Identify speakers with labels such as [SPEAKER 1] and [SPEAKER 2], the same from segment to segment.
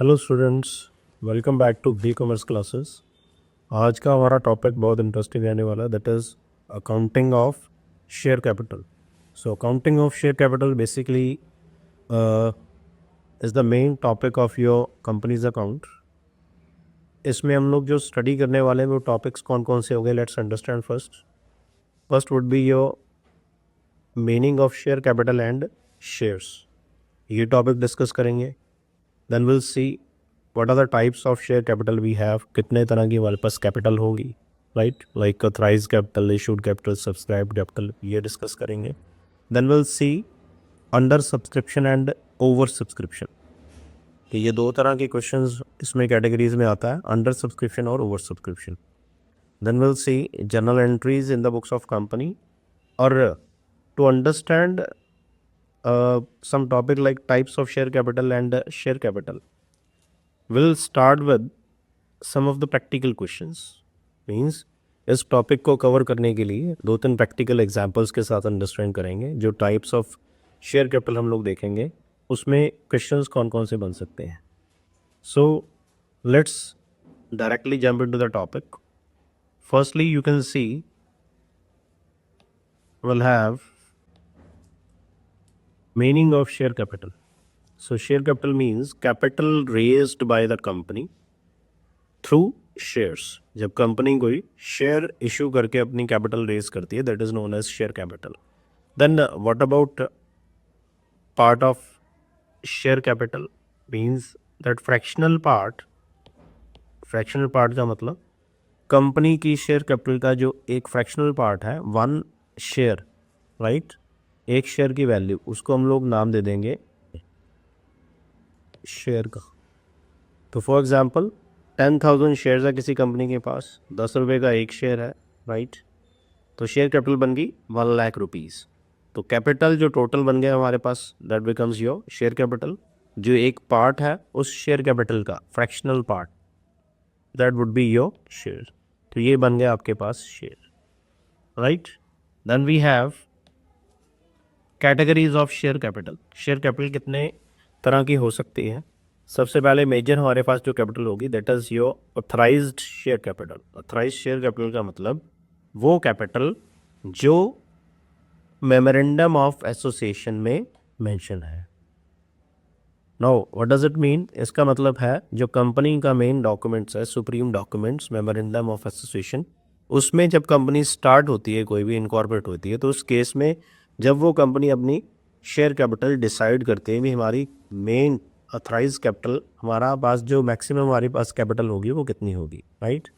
[SPEAKER 1] Hello students, welcome back to B commerce classes. आज का हमारा टॉपिक बहुत इंटरेस्टिंग रहने वाला है, that is accounting of share capital. So accounting of share capital basically is the main topic of your company's account. इसमें हम लोग जो स्टडी करने वाले हैं वो टॉपिक्स कौन कौन से हो गए, let's understand first. First would be your meaning of share capital and shares, ये टॉपिक डिस्कस करेंगे। Then will see what are the types of share capital we have, कितने तरह की हमारे पास कैपिटल होगी, right, like authorise capital, issued capital, subscribed capital, ये discuss करेंगे। Then will see under subscription and over subscription, कि ये दो तरह के क्वेश्चंस इसमें कैटेगरीज में आता है, अंडर सब्सक्रिप्शन और over subscription. Then will see journal entries in the books of company, और to understand some topic like types of share capital and share capital, we'll start with some of the practical questions। Means इस topic को cover करने के लिए दो तीन practical examples के साथ अंडरस्टैंड करेंगे। जो टाइप्स ऑफ शेयर कैपिटल हम लोग देखेंगे उसमें क्वेश्चंस कौन कौन से बन सकते हैं। So let's directly jump into the topic. Firstly you can see we'll have meaning of share capital. So share capital means capital raised by the company through shares। जब कंपनी कोई शेयर इशू करके अपनी capital raise करती है, that is known as share capital. Then what about part of share capital, means that fractional part. Fractional part का मतलब company की share capital का जो एक फ्रैक्शनल पार्ट है, वन शेयर, राइट, एक शेयर की वैल्यू, उसको हम लोग नाम दे देंगे शेयर का। तो फॉर एग्जांपल 10,000 शेयर्स है किसी कंपनी के पास, 10 रुपये का एक शेयर है, राइट। तो शेयर कैपिटल बन गई 1,00,000 रुपीज़। तो कैपिटल जो टोटल बन गया हमारे पास, that becomes your share capital. जो एक पार्ट है उस शेयर कैपिटल का fractional part, that would be your share. तो ये बन गया आपके पास share, right. Then we have categories of share capital. Share capital कितने तरह की हो सकती है। सबसे पहले मेजर हमारे पास जो कैपिटल होगी, that is your authorised share capital. Authorised share capital का मतलब वो कैपिटल जो मेमोरेंडम ऑफ एसोसिएशन में मेंशन है। Now what does it mean, इसका मतलब है जो कंपनी का मेन डॉक्यूमेंट्स है, supreme documents, memorandum of association, उसमें जब कंपनी स्टार्ट होती है, कोई भी इनकॉर्पोरेट होती है, तो उस केस में जब वो कंपनी अपनी शेयर कैपिटल डिसाइड करते हैं भी हमारी मेन ऑथराइज कैपिटल, हमारा पास जो मैक्सिमम हमारे पास कैपिटल होगी वो कितनी होगी, राइट।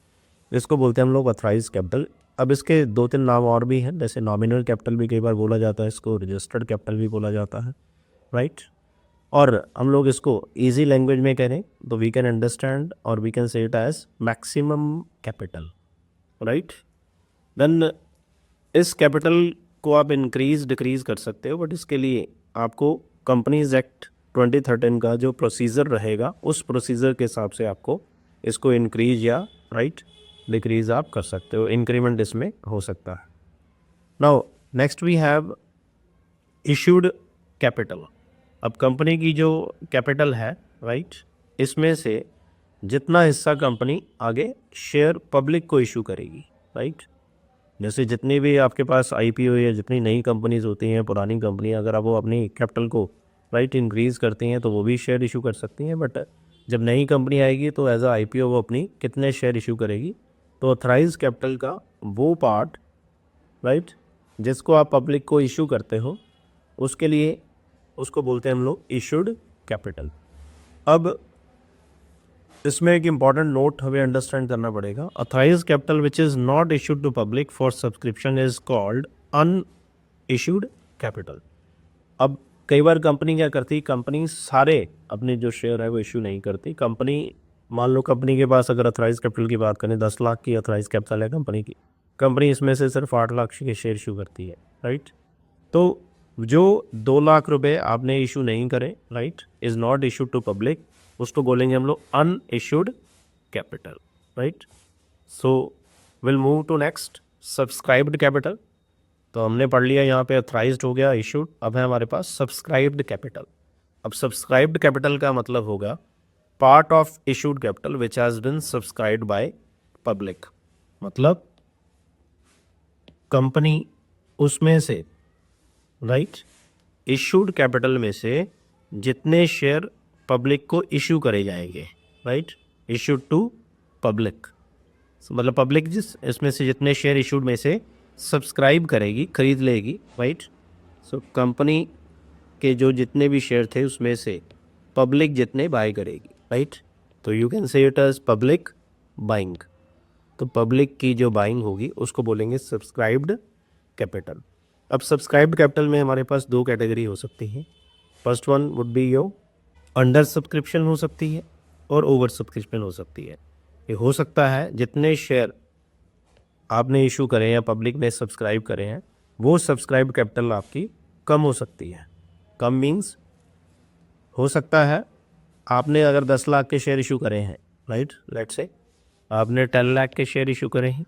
[SPEAKER 1] इसको बोलते हैं हम लोग ऑथराइज कैपिटल। अब इसके दो तीन नाम और भी हैं, जैसे नॉमिनल कैपिटल भी कई बार बोला जाता है, इसको रजिस्टर्ड कैपिटल भी बोला जाता है, राइट। और हम लोग इसको इजी लैंग्वेज में करें तो वी कैन अंडरस्टैंड और we can say it as maximum capital, right. Then इस कैपिटल को आप इंक्रीज डिक्रीज कर सकते हो, बट इसके लिए आपको कंपनीज एक्ट 2013 का जो प्रोसीजर रहेगा उस प्रोसीजर के हिसाब से आपको इसको इंक्रीज या राइट डिक्रीज आप कर सकते हो, इंक्रीमेंट इसमें हो सकता है। Now next we have issued capital. अब कंपनी की जो कैपिटल है, राइट, इसमें से जितना हिस्सा कंपनी आगे शेयर पब्लिक को इशू करेगी, राइट। जैसे जितनी भी आपके पास आईपीओ या जितनी नई कंपनीज होती हैं, पुरानी कंपनी, अगर आप वो अपनी कैपिटल को राइट इंक्रीज़ करती हैं तो वो भी शेयर इशू कर सकती हैं। बट जब नई कंपनी आएगी तो एज अ आईपीओ वो अपनी कितने शेयर इशू करेगी। तो ऑथराइज कैपिटल का वो पार्ट, राइट, जिसको आप पब्लिक को इशू करते हो, उसके लिए उसको बोलते हैं हम लोग इशूड कैपिटल। अब इसमें एक इम्पॉर्टेंट नोट हमें अंडरस्टैंड करना पड़ेगा। Authorise capital which is not issued to public for subscription is called unissued capital. अब कई बार कंपनी क्या करती, कंपनी सारे अपने जो शेयर है वो इशू नहीं करती। कंपनी, मान लो कंपनी के पास अगर ऑथराइज कैपिटल की बात करें, 10 लाख की ऑथराइज कैपिटल है कंपनी की, कंपनी इसमें से सिर्फ 8 लाख के शेयर इशू करती है, राइट। तो जो 2 लाख रुपए आपने इशू नहीं करे, right, is not issued to public, उसको बोलेंगे हम लोग unissued capital, right. So will move to next subscribed capital. तो हमने पढ़ लिया यहाँ पे ऑथराइज्ड हो गया, इशूड, अब है हमारे पास सब्सक्राइब्ड कैपिटल। अब सब्सक्राइब्ड कैपिटल का मतलब होगा part of issued capital which has been subscribed by public, मतलब कंपनी उसमें से, राइट, इशूड कैपिटल में से जितने शेयर पब्लिक को इशू करे जाएंगे, राइट, इशूड टू पब्लिक, मतलब पब्लिक जिस इसमें से जितने शेयर इशूड में से सब्सक्राइब करेगी, खरीद लेगी, राइट। सो कंपनी के जो जितने भी शेयर थे उसमें से पब्लिक जितने बाय करेगी, राइट। तो you can say it as public buying. तो पब्लिक की जो बाइंग होगी उसको बोलेंगे सब्सक्राइब्ड कैपिटल। अब सब्सक्राइब्ड कैपिटल में हमारे पास दो कैटेगरी हो सकती हैं। First one would be your under subscription हो सकती है और ओवर सब्सक्रिप्शन हो सकती है। ये हो सकता है जितने शेयर आपने इशू करे हैं या पब्लिक ने सब्सक्राइब करे हैं वो सब्सक्राइब कैपिटल आपकी कम हो सकती है। कम मीन्स हो सकता है आपने अगर 10 लाख के शेयर इशू करे हैं, राइट, लेट्स से आपने 10 लाख के शेयर इशू करे हैं,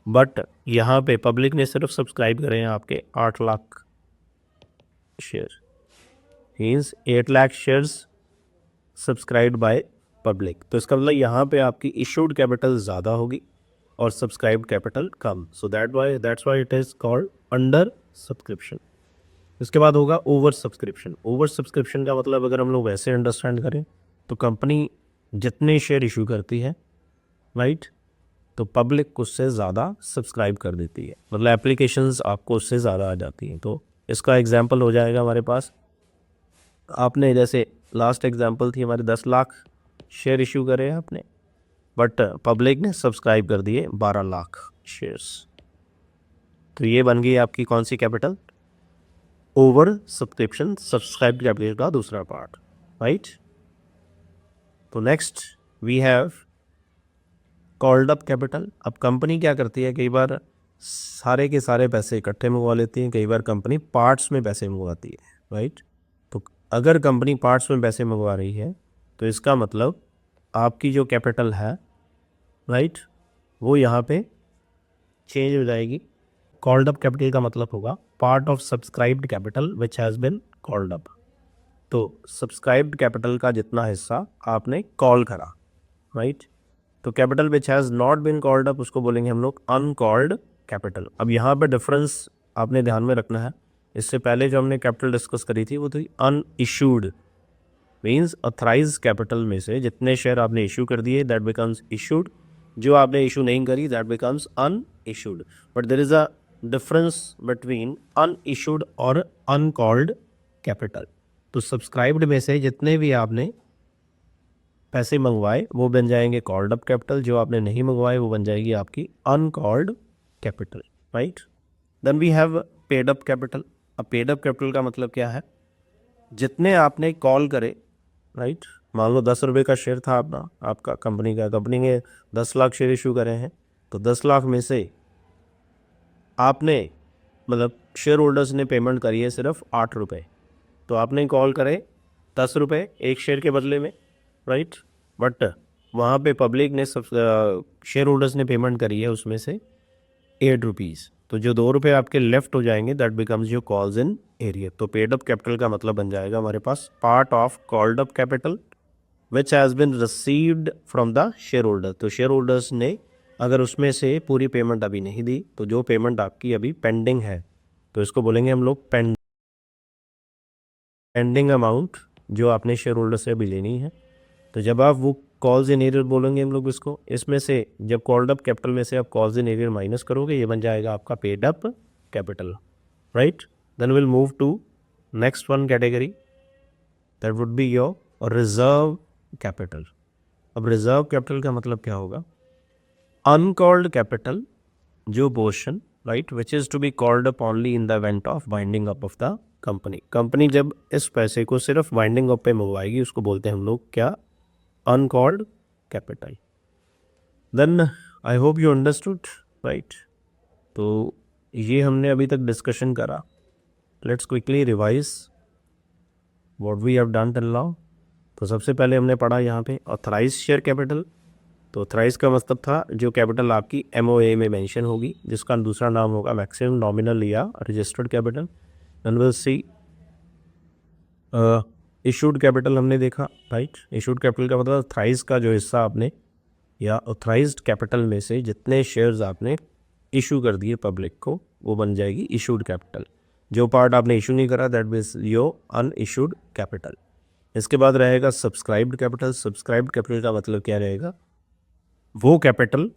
[SPEAKER 1] बट यहाँ पे पब्लिक ने सिर्फ सब्सक्राइब करे हैं आपके 8 lakh share, means 8 lakh shares subscribed by public. तो इसका मतलब यहाँ पे आपकी इशूड कैपिटल ज़्यादा होगी और subscribed capital come. So that's why it is called under subscription. इसके बाद होगा ओवर सब्सक्रिप्शन। ओवर सब्सक्रिप्शन का मतलब अगर हम लोग वैसे अंडरस्टैंड करें तो कंपनी जितने शेयर इशू करती है, राइट, तो पब्लिक उससे ज़्यादा सब्सक्राइब कर देती है, मतलब एप्लीकेशंस आपको उससे ज़्यादा आ जाती हैं। तो इसका एग्जांपल हो जाएगा हमारे पास, आपने जैसे लास्ट एग्जांपल थी हमारे 10 लाख शेयर इशू करे आपने, बट पब्लिक ने सब्सक्राइब कर दिए 12 लाख शेयर्स। तो ये बन गई आपकी कौन सी capital? Over subscription, subscribe capital का दूसरा पार्ट, राइट। तो next we have called up capital. अब कंपनी क्या करती है, कई बार सारे के सारे पैसे इकट्ठे मंगवा लेती है, कई बार कंपनी पार्ट्स में पैसे मंगवाती है, राइट। तो अगर कंपनी पार्ट्स में पैसे मंगवा रही है तो इसका मतलब आपकी जो कैपिटल है, राइट, वो यहाँ पे चेंज हो जाएगी। कॉल्ड अप कैपिटल का मतलब होगा part of subscribed capital which has bin called up. तो सब्सक्राइब्ड कैपिटल का जितना हिस्सा आपने कॉल करा, राइट। तो capital which has not been called up उसको बोलेंगे हम लोग अनकॉल्ड कैपिटल। अब यहाँ पे डिफरेंस आपने ध्यान में रखना है। इससे पहले जो हमने कैपिटल डिस्कस करी थी वो थी अनइशूड, मीन्स ऑथराइज कैपिटल में से जितने शेयर आपने इशू कर दिए दैट बिकम्स इशूड, जो आपने इशू नहीं करी that becomes unissued. But there is a difference between unissued और अनकॉल्ड कैपिटल। तो सब्सक्राइब्ड में से जितने भी आपने पैसे मंगवाए वो बन जाएंगे कॉल्ड अप कैपिटल, जो आपने नहीं मंगवाए वो बन जाएगी आपकी uncalled capital, right. Then we have paid up capital. अब पेड अप कैपिटल का मतलब क्या है, जितने आपने कॉल करे, राइट, मान लो 10 रुपये का शेयर था आपका कंपनी का, कंपनी ने 10 लाख शेयर इशू करे हैं, तो 10 लाख में से आपने मतलब शेयर होल्डर्स ने पेमेंट करी है सिर्फ 8 रुपये, तो आपने कॉल करे 10 रुपये एक शेयर के बदले में, राइट। बट वहाँ पे पब्लिक ने सब शेयर होल्डर्स ने पेमेंट करी है उसमें से 8 रुपीज़, तो जो 2 रुपये आपके लेफ्ट हो जाएंगे that becomes your calls in arrear. तो पेड अप कैपिटल का मतलब बन जाएगा हमारे पास part of called up capital which has been received from the shareholder. तो शेयर होल्डर्स ने अगर उसमें से पूरी पेमेंट अभी नहीं दी तो जो पेमेंट आपकी अभी पेंडिंग है तो इसको बोलेंगे हम लोग पेंडिंग अमाउंट, जो आपने शेयर होल्डर से अभी लेनी है। तो जब आप वो कॉल्स इन एरियर बोलेंगे हम लोग इसको, इसमें से जब कॉल्ड अप कैपिटल में से आप कॉल्स इन एरियर माइनस करोगे ये बन जाएगा आपका paid up capital, right. Then will move to next one category that would be your reserve capital. अब रिजर्व कैपिटल का मतलब क्या होगा, अनकॉल्ड कैपिटल, जो portion, right, which is to be called up only in the event of winding up of the company. Company जब इस पैसे को सिर्फ वाइंडिंग अप पे मंगवाएगी उसको बोलते हैं हम लोग क्या, uncalled capital. Then I hope you understood, right. तो ये हमने अभी तक डिस्कशन करा। Let's quickly revise what we have done till now. तो सबसे पहले हमने पढ़ा यहाँ पे ऑथराइज शेयर कैपिटल। तो ऑथराइज का मतलब था जो कैपिटल आपकी MOA में मेंशन होगी, जिसका दूसरा नाम होगा मैक्सिमम नॉमिनल या registered capital. Then will see issued capital हमने देखा, राइट। इशूड कैपिटल का मतलब थ्राइस का जो हिस्सा आपने या ऑथराइज्ड कैपिटल में से जितने शेयर्स आपने इशू कर दिए पब्लिक को, वो बन जाएगी इशूड कैपिटल। जो पार्ट आपने इशू नहीं करा that means your unissued capital. इसके बाद रहेगा सब्सक्राइब्ड कैपिटल। सब्सक्राइब्ड कैपिटल का मतलब क्या रहेगा? वो कैपिटल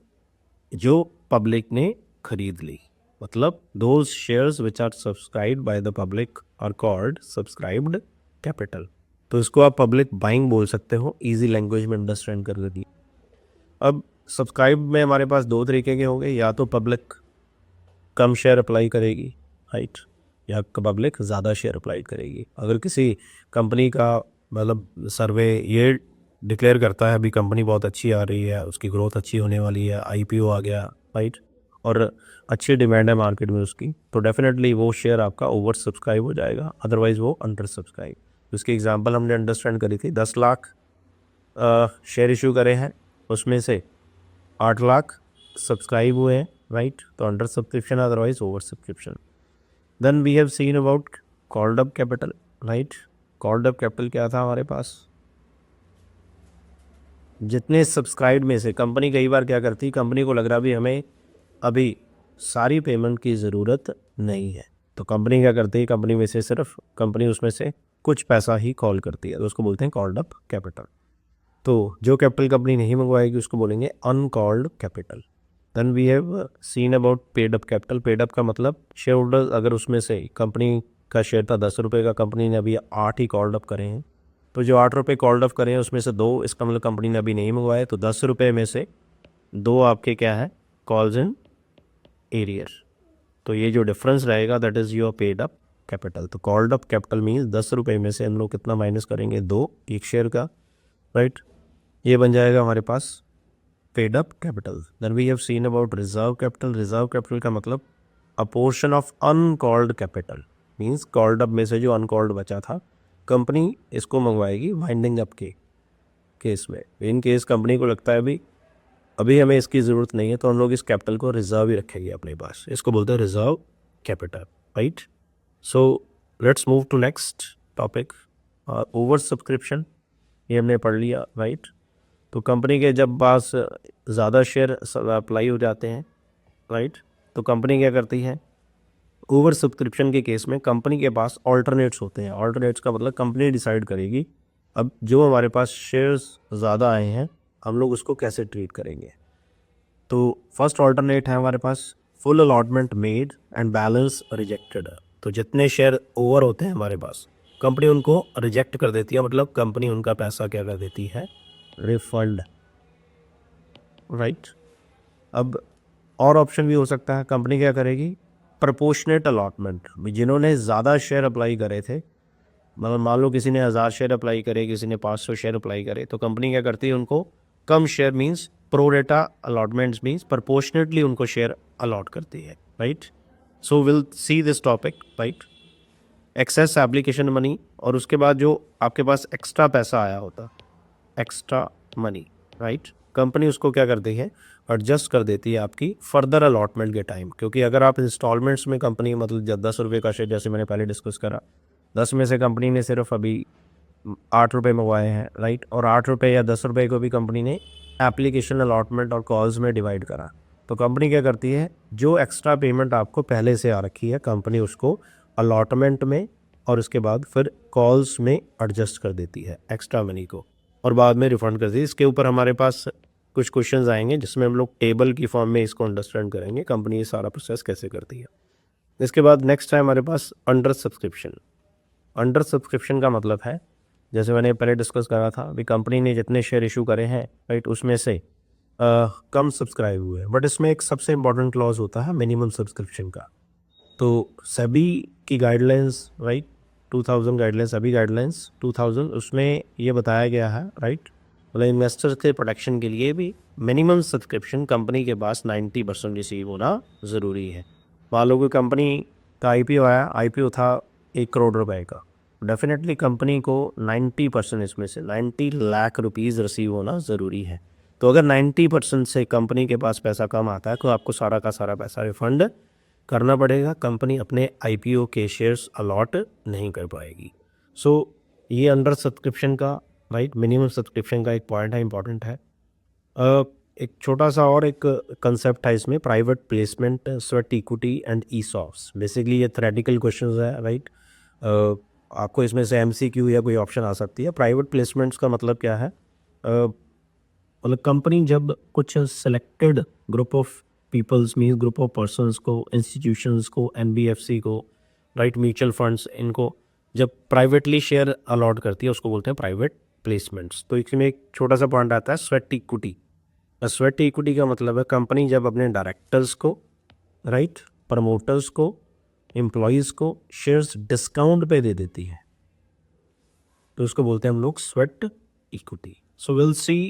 [SPEAKER 1] जो पब्लिक ने खरीद ली, मतलब those shares which are subscribed by the public are called subscribed capital. तो इसको आप पब्लिक बाइंग बोल सकते हो, इजी लैंग्वेज में अंडरस्टैंड कर लीजिए। अब सब्सक्राइब में हमारे पास दो तरीके के होंगे, या तो पब्लिक कम शेयर अप्लाई करेगी, राइट, या पब्लिक ज़्यादा शेयर अप्लाई करेगी। अगर किसी कंपनी का मतलब सर्वे ये डिक्लेयर करता है अभी कंपनी बहुत अच्छी आ रही है, उसकी ग्रोथ अच्छी होने वाली है, आईपीओ आ गया, राइट, और अच्छी डिमांड है मार्केट में उसकी, तो डेफिनेटली वो शेयर आपका ओवर सब्सक्राइब हो जाएगा, अदरवाइज़ वो अंडर सब्सक्राइब। उसकी एग्जांपल हमने अंडरस्टैंड करी थी, 10 लाख शेयर इशू करे हैं, उसमें से 8 लाख सब्सक्राइब हुए हैं, राइट, तो under subscription, otherwise over subscription. Then we have seen about called up capital, right. Called up capital क्या था हमारे पास? जितने सब्सक्राइब में से कंपनी कई बार क्या करती, कंपनी को लग रहा भी हमें अभी सारी पेमेंट की ज़रूरत नहीं है, तो कंपनी क्या करती है, कंपनी में से सिर्फ कंपनी उसमें से कुछ पैसा ही कॉल करती है, तो उसको बोलते हैं कॉल्ड अप कैपिटल। तो जो कैपिटल कंपनी नहीं मंगवाएगी उसको बोलेंगे uncalled capital. Then we have seen about paid up capital. Paid up का मतलब शेयर होल्डर, अगर उसमें से कंपनी का शेयर था 10 रुपये का, कंपनी ने अभी 8 ही कॉल्ड अप करे हैं, तो जो 8 रुपये कॉल्ड अप करे हैं उसमें से 2, इसका मतलब कंपनी ने अभी नहीं मंगवाए, तो 10 रुपये में से 2 आपके क्या है, कॉल्स इन एरियर। तो ये जो डिफरेंस रहेगा that is your paid up capital. तो कॉल्ड अप कैपिटल मीन्स 10 रुपये में से हम लोग कितना माइनस करेंगे, 2 एक शेयर का, राइट। ये बन जाएगा हमारे पास paid up capital. Then we have seen about reserve capital. Reserve capital का मतलब a portion of uncalled capital, means called up में से जो अनकॉल्ड बचा था कंपनी इसको मंगवाएगी वाइंडिंग अप के केस में। इन केस कंपनी को लगता है अभी हमें इसकी ज़रूरत नहीं है, तो हम लोग इस कैपिटल को रिजर्व ही रखेंगे अपने पास, इसको बोलते हैं reserve capital, right. So let's move to next topic, over subscription. ये हमने पढ़ लिया, राइट। तो कंपनी के जब पास ज़्यादा शेयर अप्लाई हो जाते हैं, राइट, तो कंपनी क्या करती है, ओवर सब्सक्रिप्शन के केस में कंपनी के पास ऑल्टरनेट्स होते हैं। ऑल्टरनेट्स का मतलब कंपनी डिसाइड करेगी अब जो हमारे पास शेयर्स ज़्यादा आए हैं हम लोग उसको कैसे ट्रीट करेंगे। तो फर्स्ट ऑल्टरनेट है हमारे पास full allotment made and balance rejected. तो जितने शेयर ओवर होते हैं हमारे पास कंपनी उनको रिजेक्ट कर देती है, मतलब कंपनी उनका पैसा क्या कर देती है, रिफंड, राइट। अब और ऑप्शन भी हो सकता है, कंपनी क्या करेगी, प्रपोर्शनेट अलॉटमेंट। जिन्होंने ज़्यादा शेयर अप्लाई करे थे, मतलब मान लो किसी ने 1000 शेयर अप्लाई करे, किसी ने 500 शेयर अप्लाई करे, तो कंपनी क्या करती है, उनको कम share means pro rata allotments means proportionately उनको शेयर अलॉट करती है, right. So will see this topic, right. Excess application money, और उसके बाद जो आपके पास एक्स्ट्रा पैसा आया होता, एक्स्ट्रा मनी, राइट, कंपनी उसको क्या करती है, एडजस्ट कर देती है आपकी फर्दर अलॉटमेंट के टाइम। क्योंकि अगर आप इंस्टॉलमेंट्स में कंपनी मतलब जब 10 रुपये का शेयर, जैसे मैंने पहले डिस्कस करा, 10 में से कंपनी ने सिर्फ अभी 8 रुपये मंगवाए हैं, राइट, और 8 रुपये या 10 रुपये को भी कंपनी ने एप्लीकेशन अलॉटमेंट और कॉल्स में डिवाइड करा, तो कंपनी क्या करती है, जो एक्स्ट्रा पेमेंट आपको पहले से आ रखी है कंपनी उसको अलॉटमेंट में और उसके बाद फिर कॉल्स में एडजस्ट कर देती है एक्स्ट्रा मनी को, और बाद में रिफंड कर दी। इसके ऊपर हमारे पास कुछ क्वेश्चंस आएंगे जिसमें हम लोग टेबल की फॉर्म में इसको अंडरस्टैंड करेंगे कंपनी ये सारा प्रोसेस कैसे करती है। इसके बाद नेक्स्ट है हमारे पास अंडर सब्सक्रिप्शन। अंडर सब्सक्रिप्शन का मतलब है, जैसे मैंने पहले डिस्कस करा था, भी कंपनी ने जितने शेयर इशू करे हैं, राइट, उसमें से कम सब्सक्राइब हुए, बट इसमें एक सबसे इम्पॉर्टेंट क्लॉज होता है मिनिमम सब्सक्रिप्शन का। तो सेबी की गाइडलाइंस, राइट, 2000 गाइडलाइंस, सभी गाइडलाइंस 2000, उसमें ये बताया गया है, राइट, मतलब इन्वेस्टर के प्रोटेक्शन के लिए भी मिनिमम सब्सक्रिप्शन कंपनी के पास 90% रिसीव होना ज़रूरी है। मान लो कोई कंपनी का आईपीओ आया, आईपीओ था 1 करोड़ रुपए का, डेफिनेटली कंपनी को 90% इसमें से 90 लाख रुपीज़ रिसीव होना ज़रूरी है। तो अगर 90% से कंपनी के पास पैसा कम आता है तो आपको सारा का सारा पैसा रिफंड करना पड़ेगा, कंपनी अपने आईपीओ के शेयर्स अलॉट नहीं कर पाएगी। सो ये अंडर सब्सक्रिप्शन का राइट मिनिमम सब्सक्रिप्शन का एक पॉइंट है, इंपॉर्टेंट है। एक छोटा सा और एक कंसेप्ट है इसमें, private placement, sweat equity and ESOPs. Basically ये थ्योरेटिकल क्वेश्चंस है राइट। आपको इसमें से एमसीक्यू या कोई ऑप्शन आ सकती है। प्राइवेट प्लेसमेंट्स का मतलब क्या है, मतलब कंपनी जब कुछ selected group of peoples means group of persons को, इंस्टीट्यूशंस को, एनबीएफसी को, राइट, म्यूचुअल फंड्स, इनको जब प्राइवेटली शेयर अलॉट करती है उसको बोलते हैं प्राइवेट प्लेसमेंट्स। तो इसमें एक छोटा सा पॉइंट आता है स्वेट इक्विटी। स्वेट इक्विटी का मतलब है कंपनी जब अपने डायरेक्टर्स को, राइट, प्रमोटर्स को, एम्प्लॉयज़ को शेयर्स डिस्काउंट पे दे देती है, तो उसको बोलते हैं हम लोग sweat equity. So we'll see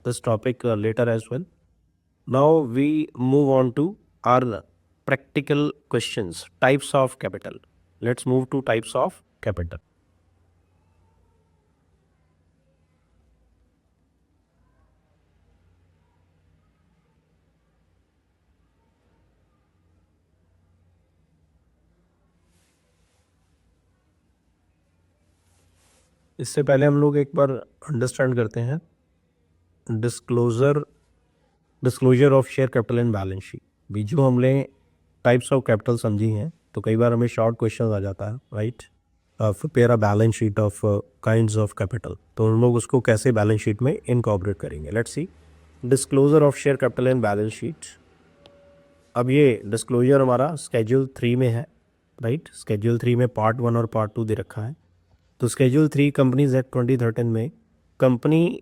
[SPEAKER 1] this topic later as well. Now we move on to our practical questions. Types of capital. Let's move to types of capital. इससे पहले हम लोग एक बार अंडरस्टैंड करते हैं disclosure of share capital and balance sheet. भी जो हमने टाइप्स ऑफ कैपिटल समझी हैं, तो कई बार हमें शॉर्ट क्वेश्चन आ जाता है right, prepare a balance sheet of kinds of capital. तो हम लोग उसको कैसे बैलेंस शीट में इनकॉर्पोरेट करेंगे। Let's see disclosure of share capital and balance sheet. अब ये डिस्क्लोजर हमारा स्केड्यूल 3 में है राइट। स्केड्यूल 3 में पार्ट 1 और पार्ट 2 दे रखा है। तो स्केड्यूल 3 कंपनीज एक्ट 2013 में कंपनी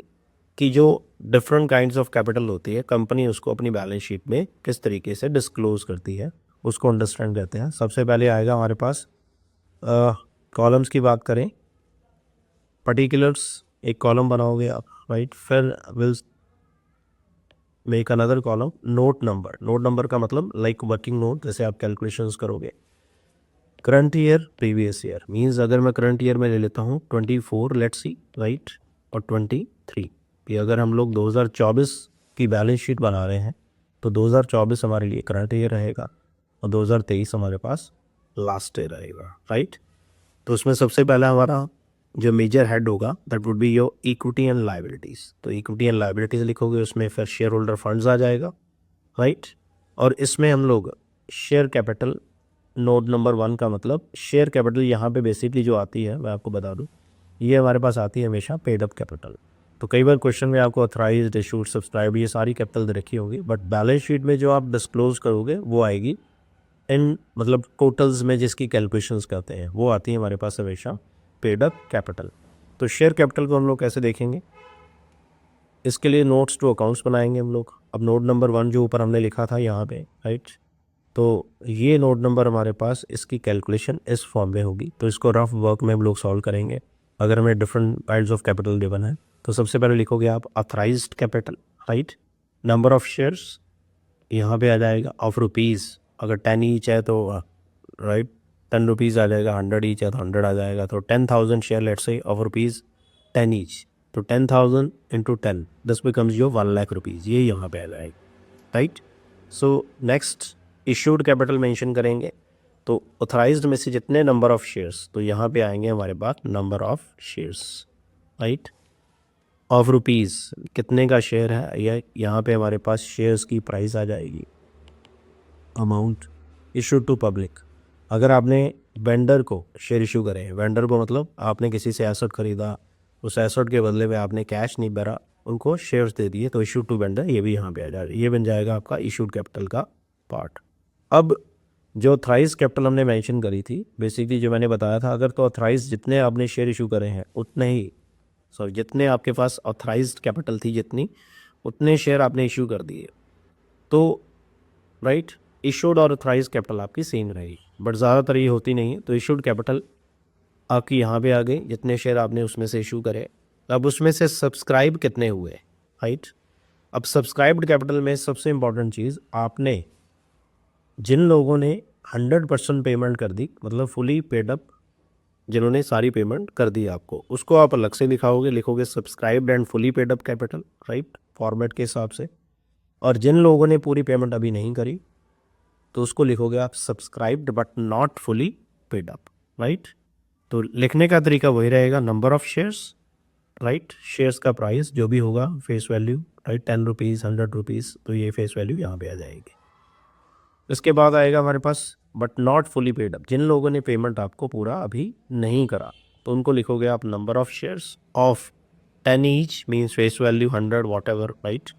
[SPEAKER 1] की जो डिफरेंट काइंड्स ऑफ कैपिटल होती है, कंपनी उसको अपनी बैलेंस शीट में किस तरीके से डिस्क्लोज करती है, उसको अंडरस्टैंड करते हैं। सबसे पहले आएगा हमारे पास कॉलम्स की बात करें, पर्टिकुलर्स एक कॉलम बनाओगे आप राइट। फिर will make another column note number. Note number का मतलब लाइक वर्किंग नोट, जैसे आप कैलकुलेशंस करोगे। Current year, previous year means अगर मैं करंट ईयर में ले लेता हूँ 24 लेट्स सी राइट, और 23 कि अगर हम लोग 2024 की बैलेंस शीट बना रहे हैं तो 2024 हमारे लिए करंट ईयर रहेगा और 2023 हमारे पास लास्ट ईयर रहेगा राइट। तो उसमें सबसे पहला हमारा जो मेजर हेड होगा that would be your equity and liabilities. तो इक्विटी एंड लाइबिलिटीज़ लिखोगे, उसमें फिर शेयर होल्डर फंड्स आ जाएगा राइट। और इसमें हम लोग शेयर कैपिटल, नोट नंबर 1 का मतलब शेयर कैपिटल यहाँ पे बेसिकली जो आती है मैं आपको बता दूँ, ये हमारे पास आती है हमेशा पेड अप कैपिटल। तो कई बार क्वेश्चन में आपको ऑथराइज्ड, इशूड, सब्सक्राइब ये सारी कैपिटल दे रखी होगी, बट बैलेंस शीट में जो आप डिस्क्लोज करोगे वो आएगी इन मतलब टोटल्स में जिसकी कैलकुलेशंस करते हैं वो आती है हमारे पास हमेशा पेड अप कैपिटल। तो शेयर कैपिटल को हम लोग कैसे देखेंगे, इसके लिए नोट्स टू अकाउंट्स बनाएंगे हम लोग। अब नोट नंबर 1 जो ऊपर हमने लिखा था यहाँ पे राइट, तो ये नोट नंबर हमारे पास इसकी कैलकुलेशन इस फॉर्म में होगी। तो इसको रफ वर्क में हम लोग सॉल्व करेंगे। अगर हमें different kinds of capital given है तो सबसे पहले लिखोगे आप authorised capital right. Number of shares यहाँ पे आ जाएगा ऑफ रुपीज़, अगर 10 ईच है तो राइट 10 रुपीज़ आ जाएगा, 100 ईच है तो 100 आ जाएगा। तो 10,000 share let's say of rupees 10 each, तो 10,000 into 10 this becomes your 1 lakh rupees, ये यहाँ पे आ जाएगा right. So next issued capital mention करेंगे, तो ऑथराइज्ड में से जितने नंबर ऑफ शेयर्स, तो यहाँ पे आएंगे हमारे पास number of shares right. Of rupees कितने का शेयर है, या यहाँ पे हमारे पास शेयर्स की प्राइस आ जाएगी। अमाउंट इशूड टू पब्लिक, अगर आपने वेंडर को शेयर इशू करे, वेंडर को मतलब आपने किसी से एसेट खरीदा, उस एसेट के बदले में आपने कैश नहीं भरा, उनको शेयर्स दे दिए, तो इशूड टू वेंडर ये भी यहाँ पे आ जाएगा, ये बन जाएगा आपका इशूड कैपिटल का पार्ट। अब जो ऑथराइज कैपिटल हमने मेंशन करी थी, बेसिकली जो मैंने बताया था, अगर तो ऑथराइज जितने आपने शेयर इशू करे हैं उतने ही, सॉरी जितने आपके पास ऑथराइज्ड कैपिटल थी जितनी, उतने शेयर आपने इशू कर दिए, तो राइट इशूड और ऑथराइज कैपिटल आपकी सेम रहेगी। बट ज़्यादातर ये होती नहीं है, तो इशूड कैपिटल आपकी यहाँ पे आ गई, जितने शेयर आपने उसमें से इशू करे। अब उसमें से सब्सक्राइब कितने हुए राइट। अब सब्सक्राइब्ड कैपिटल में सबसे इंपॉर्टेंट चीज़, आपने जिन लोगों ने 100% पेमेंट कर दी, मतलब फुली पेड अप, जिन्होंने सारी पेमेंट कर दी आपको, उसको आप अलग से लिखाओगे, लिखोगे subscribed and fully paid up capital right, format के हिसाब से। और जिन लोगों ने पूरी पेमेंट अभी नहीं करी, तो उसको लिखोगे आप subscribed but not fully paid up right. तो लिखने का तरीका वही रहेगा, number of shares, right, shares का प्राइस जो भी होगा, face value, right, 10 rupees 100 rupees, तो ये फेस वैल्यू यहाँ पे आ जाएगी। इसके बाद आएगा हमारे पास but not fully paid up, जिन लोगों ने पेमेंट आपको पूरा अभी नहीं करा, तो उनको लिखोगे आप number of shares of 10 each means face value 100 what ever, right.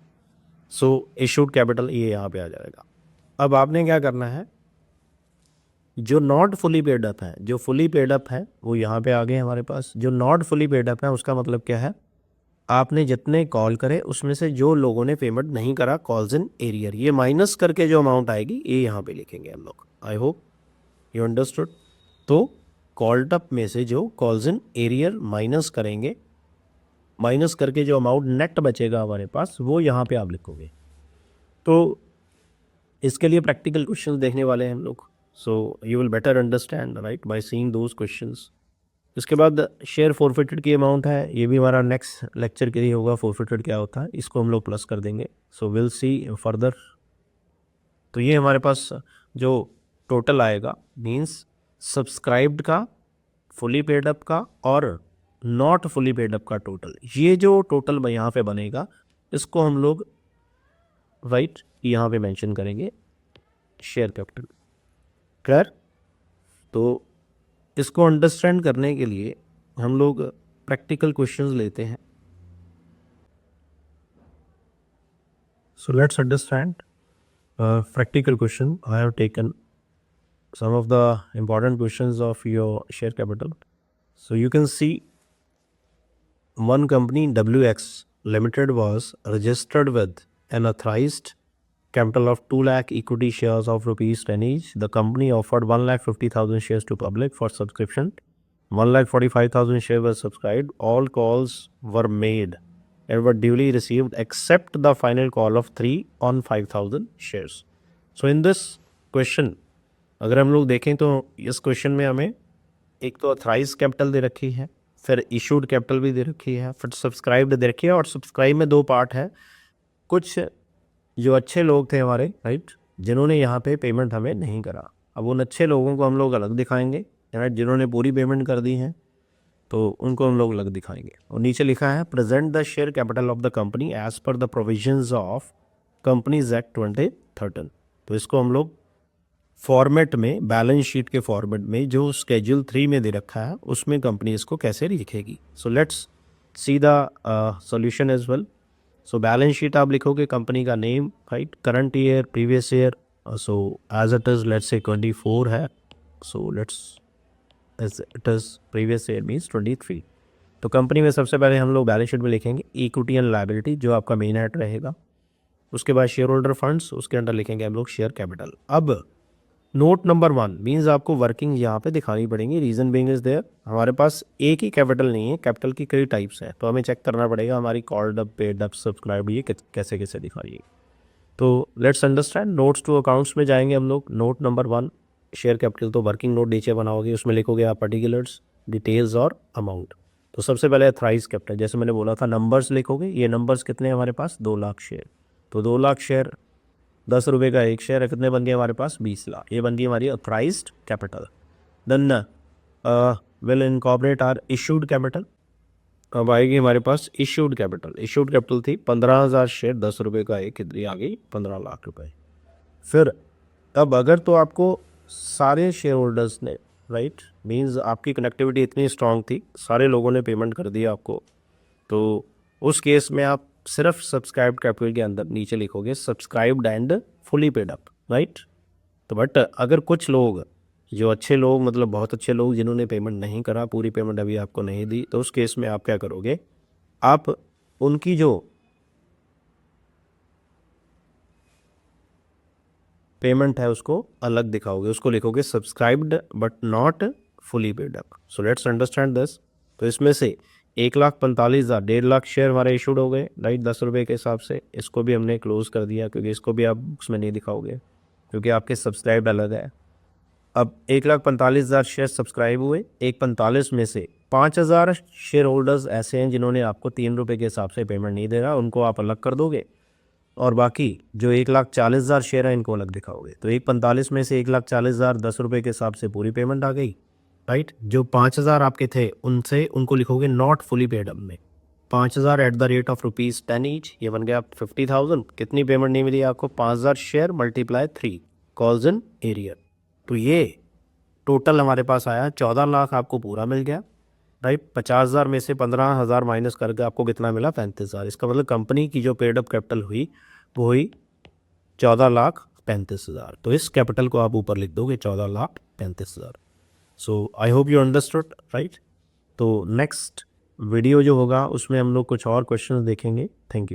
[SPEAKER 1] So issued capital ये यहाँ पे आ जाएगा। अब आपने क्या करना है, जो नॉट फुली पेड अप है, जो फुली पेड अप है वो यहाँ पे आ गए हमारे पास। जो नॉट फुली पेड अप है उसका मतलब क्या है, आपने जितने कॉल करे उसमें से जो लोगों ने पेमेंट नहीं करा, कॉल्स इन एरियर, ये माइनस करके जो अमाउंट आएगी ये यहाँ पे लिखेंगे हम लोग। आई होप यू अंडरस्टूड। तो कॉल्ड अप में से जो कॉल्स इन एरियर माइनस करेंगे, माइनस करके जो अमाउंट नेट बचेगा हमारे पास वो यहाँ पे आप लिखोगे। तो इसके लिए प्रैक्टिकल क्वेश्चंस देखने वाले हैं हम लोग, so you will better understand, right, by seeing those questions. इसके बाद शेयर फॉरफिटेड की अमाउंट है, ये भी हमारा नेक्स्ट लेक्चर के लिए होगा, फॉरफिटेड क्या होता है, इसको हम लोग प्लस कर देंगे। सो विल सी फर्दर। तो ये हमारे पास जो टोटल आएगा मीन्स सब्सक्राइब्ड का, फुली पेड अप का और नॉट फुली पेड अप का टोटल, ये जो टोटल यहाँ पे बनेगा इसको हम लोग राइट यहाँ पे मेंशन करेंगे शेयर कैपिटल। क्लियर। तो इसको अंडरस्टैंड करने के लिए हम लोग प्रैक्टिकल क्वेश्चंस लेते हैं। So let's understand practical question. I have taken some of the important questions of your share capital. So you can see one company WX Limited was registered with an authorized capital of 2 lakh equity shares of rupees 10 each. The company offered 1,50,000 shares to public for subscription. 1,45,000 shares were subscribed. All calls were made and were duly received except the final call of 3 on 5,000 shares. So in this question अगर हम लोग देखें तो इस question में हमें एक तो अथराइज कैपिटल दे रखी है, फिर इशूड कैपिटल भी दे रखी है, फिर सब्सक्राइब्ड दे रखी है। और सब्सक्राइब में दो पार्ट है, कुछ जो अच्छे लोग थे हमारे, राइट, जिन्होंने यहाँ पे पेमेंट हमें नहीं करा। अब उन अच्छे लोगों को हम लोग अलग दिखाएंगे, राइट, जिन्होंने पूरी पेमेंट कर दी है तो उनको हम लोग अलग दिखाएंगे। और नीचे लिखा है present the share capital of the company as per the provisions of companies act 2013। तो इसको हम लोग फॉर्मेट में, बैलेंस शीट के फॉर्मेट में जो स्केड्यूल 3 में दे रखा है उसमें कंपनी इसको कैसे लिखेगी। So let's see the solution as well. So balance sheet आप लिखोगे कंपनी का name, right, current year, previous year. So as it is let's say 24 है, so let's as it is previous year means 23। तो company में सबसे पहले हम लोग बैलेंस शीट में लिखेंगे इक्विटी एंड लायबिलिटी, जो आपका मेन हेड रहेगा। उसके बाद शेयर होल्डर फंड्स, उसके अंडर लिखेंगे हम लोग शेयर कैपिटल। अब नोट नंबर 1 मीन्स आपको वर्किंग यहाँ पे दिखानी पड़ेगी। रीजन बीइंग इज देयर, हमारे पास एक ही कैपिटल नहीं है, कैपिटल की कई टाइप्स हैं, तो हमें चेक करना पड़ेगा हमारी called up, paid up, subscribe ये कैसे कैसे दिखाइए। तो let's understand. Notes to accounts में जाएंगे हम लोग। नोट नंबर 1 शेयर कैपिटल, तो वर्किंग नोट नीचे बनाओगे, उसमें लिखोगे आप पर्टिकुलर्स, डिटेल्स और अमाउंट। तो सबसे पहले अथराइज कैपिटल, जैसे मैंने बोला था नंबर्स लिखोगे। ये नंबर्स कितने हैं हमारे पास, 2 लाख शेयर। तो 2 लाख शेयर 10 रुपये का एक शेयर है, कितने बन गए हमारे पास, 20 लाख। ये बन गई हमारी authorised capital. Then will incorporate our issued capital. अब आएगी हमारे पास इशूड कैपिटल। इशूड कैपिटल थी 15,000 शेयर, 10 रुपये का एक, कितनी आ गई, 15 लाख रुपए। फिर अब अगर तो आपको सारे शेयर होल्डर्स ने, राइट, मीन्स आपकी कनेक्टिविटी इतनी स्ट्रांग थी, सारे लोगों ने पेमेंट कर दिया आपको, तो उस केस में आप सिर्फ सब्सक्राइब्ड कैपिटल के अंदर नीचे लिखोगे subscribed and fully paid up, right. तो बट अगर कुछ लोग, जो अच्छे लोग, मतलब बहुत अच्छे लोग जिन्होंने पेमेंट नहीं करा, पूरी पेमेंट अभी आपको नहीं दी, तो उस केस में आप क्या करोगे, आप उनकी जो पेमेंट है उसको अलग दिखाओगे, उसको लिखोगे subscribed but not fully paid up. So let's understand this. तो इसमें से 1,45,000, 1.5 लाख शेयर हमारे इशूड हो गए, राइट, 10 रुपये के हिसाब से। इसको भी हमने क्लोज कर दिया क्योंकि इसको भी आप उसमें नहीं दिखाओगे क्योंकि आपके सब्सक्राइब्ड अलग है। अब 1,45,000 शेयर सब्सक्राइब हुए, 1,45 में से 5,000 शेयर होल्डर्स ऐसे हैं जिन्होंने आपको 3 रुपये के हिसाब से पेमेंट नहीं दे रहा, उनको आप अलग कर दोगे। और बाकी जो 1,40,000 शेयर है इनको अलग दिखाओगे। तो 1,45 में से 1,40,000 10 रुपये के हिसाब से पूरी पेमेंट आ गई, राइट। जो 5,000 आपके थे उनसे उनको लिखोगे नॉट फुली पेड अप में, 5,000 at the rate of ₹10 each, ये बन गया 50,000। कितनी पेमेंट नहीं मिली आपको? 5,000 share multiply 3 calls in arrear. तो ये टोटल हमारे पास आया 14 लाख आपको पूरा मिल गया, राइट। 50,000 में से 15,000 माइनस करके आपको कितना मिला? 35,000। इसका मतलब कंपनी की जो पेड अप कैपिटल हुई वो हुई 14,35,000। तो इस कैपिटल को आप ऊपर लिख दोगे 14,35,000। So I hope you understood, right. तो नेक्स्ट वीडियो जो होगा उसमें हम लोग कुछ और क्वेश्चन देखेंगे। Thank you.